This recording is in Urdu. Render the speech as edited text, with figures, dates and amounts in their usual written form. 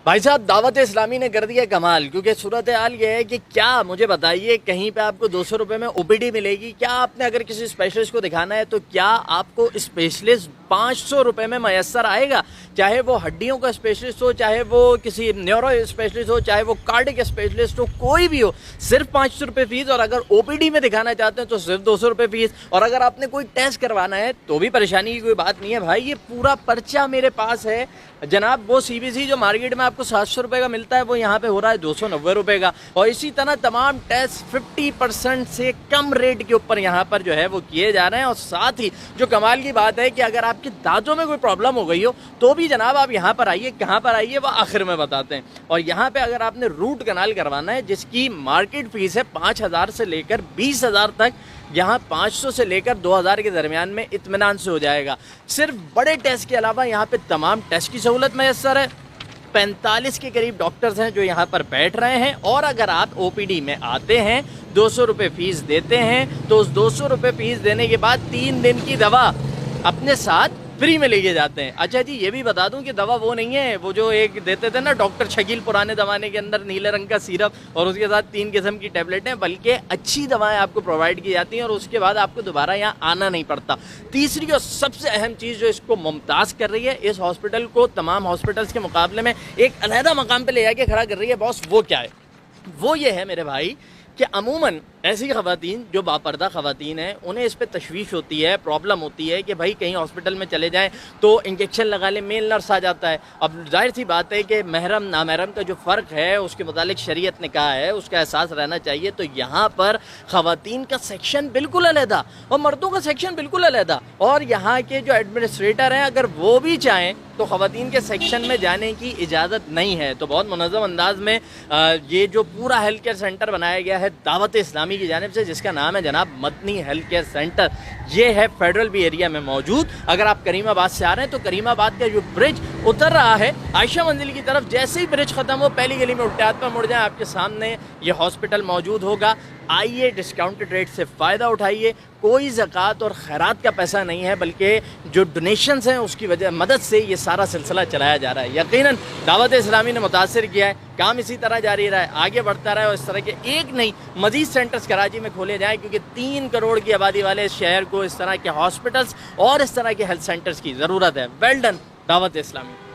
بھائی صاحب دعوت اسلامی نے کر دیا کمال، کیونکہ صورتحال یہ ہے کہ کیا مجھے بتائیے کہیں پہ آپ کو 200 روپے میں او پی ڈی ملے گی؟ کیا آپ نے اگر کسی اسپیشلسٹ کو دکھانا ہے تو کیا آپ کو اسپیشلسٹ 500 روپے میں میسر آئے گا؟ چاہے وہ ہڈیوں کا اسپیشلسٹ ہو، چاہے وہ کسی نیورو اسپیشلسٹ ہو، چاہے وہ کارڈک اسپیشلسٹ ہو، کوئی بھی ہو، صرف 500 روپے فیس. اور اگر او پی ڈی میں دکھانا چاہتے ہیں تو صرف 200 روپے فیس. اور اگر آپ نے کوئی ٹیسٹ کروانا ہے تو بھی پریشانی کی کوئی بات نہیں ہے بھائی، یہ پورا پرچہ میرے پاس ہے جناب. وہ سی بی سی جو مارکیٹ میں آپ کو 700 روپے کا ملتا ہے وہ یہاں پہ ہو رہا ہے 290 روپے کا. اور اسی طرح تمام ٹیسٹ 50% سے کم ریٹ کے اوپر یہاں پر جو ہے وہ کیے جا رہے ہیں. اور ساتھ ہی جو کمال کی بات ہے کہ اگر آپ کے دانتوں میں کوئی پرابلم ہو گئی ہو تو بھی جناب آپ یہاں پر آئیے. کہاں پر آئیے وہ آخر میں بتاتے ہیں. اور یہاں پہ اگر آپ نے روٹ کنال کروانا ہے جس کی مارکیٹ فیس ہے 5,000 سے لے کر 20,000 تک، یہاں 500 سے لے کر 2,000 کے درمیان میں اطمینان سے ہو جائے گا. صرف بڑے ٹیسٹ کے علاوہ یہاں پہ تمام ٹیسٹ کی سہولت میسر ہے. 45 کے قریب ڈاکٹرز ہیں جو یہاں پر بیٹھ رہے ہیں. اور اگر آپ او پی ڈی میں آتے ہیں 200 روپے فیس دیتے ہیں تو اس 200 روپے فیس دینے کے بعد 3 دن کی دوا اپنے ساتھ فری میں لے کے جاتے ہیں. اچھا جی یہ بھی بتا دوں کہ دوا وہ نہیں ہے وہ جو ایک دیتے تھے نا ڈاکٹر شکیل پرانے زمانے کے اندر، نیلے رنگ کا سیرپ اور اس کے ساتھ 3 قسم کی ٹیبلٹیں، بلکہ اچھی دوائیں آپ کو پرووائڈ کی جاتی ہیں اور اس کے بعد آپ کو دوبارہ یہاں آنا نہیں پڑتا. تیسری اور سب سے اہم چیز جو اس کو ممتاز کر رہی ہے، اس ہاسپٹل کو تمام ہاسپٹلس کے مقابلے میں ایک علیحدہ مقام پہ لے جا کے کھڑا کر رہی ہے باس، وہ کیا ہے؟ وہ یہ ہے میرے بھائی کہ عموماً ایسی خواتین جو باپردہ خواتین ہیں انہیں اس پہ تشویش ہوتی ہے، پرابلم ہوتی ہے کہ بھائی کہیں ہاسپٹل میں چلے جائیں تو انجیکشن لگا لیں، میل نرس آ جاتا ہے. اب ظاہر سی بات ہے کہ محرم نامحرم کا جو فرق ہے اس کے متعلق شریعت نے کہا ہے اس کا احساس رہنا چاہیے. تو یہاں پر خواتین کا سیکشن بالکل علیحدہ اور مردوں کا سیکشن بالکل علیحدہ. اور یہاں کے جو ایڈمنسٹریٹر ہیں اگر وہ بھی چاہیں تو خواتین کے سیکشن میں جانے کی اجازت نہیں ہے. تو بہت منظم انداز میں یہ جو پورا ہیلتھ کیئر سینٹر بنایا گیا ہے دعوت اسلامی کی جانب سے، جس کا نام ہے جناب مدنی ہیلتھ کیئر سینٹر، یہ ہے فیڈرل بی ایریا میں موجود. اگر آپ کریم آباد سے آ رہے ہیں تو کریم آباد کا جو برج اتر رہا ہے عائشہ منزل کی طرف، جیسے ہی برج ختم ہو پہلی گلی میں الٹے ہاتھ پر مڑ جائیں، آپ کے سامنے یہ ہاسپٹل موجود ہوگا. آئیے ڈسکاؤنٹڈ ریٹ سے فائدہ اٹھائیے. کوئی زکوٰۃ اور خیرات کا پیسہ نہیں ہے بلکہ جو ڈونیشنز ہیں اس کی وجہ مدد سے یہ سارا سلسلہ چلایا جا رہا ہے. یقیناً دعوت اسلامی نے متاثر کیا ہے، کام اسی طرح جاری رہا ہے، آگے بڑھتا رہا ہے. اور اس طرح کے ایک نہیں مزید سینٹرز کراچی میں کھولے جائیں کیونکہ 3 کروڑ کی آبادی والے اس شہر کو اس طرح کے ہاسپٹلز اور اس طرح کے ہیلتھ سینٹرز کی ضرورت ہے. ویل ڈن دعوت اسلامی.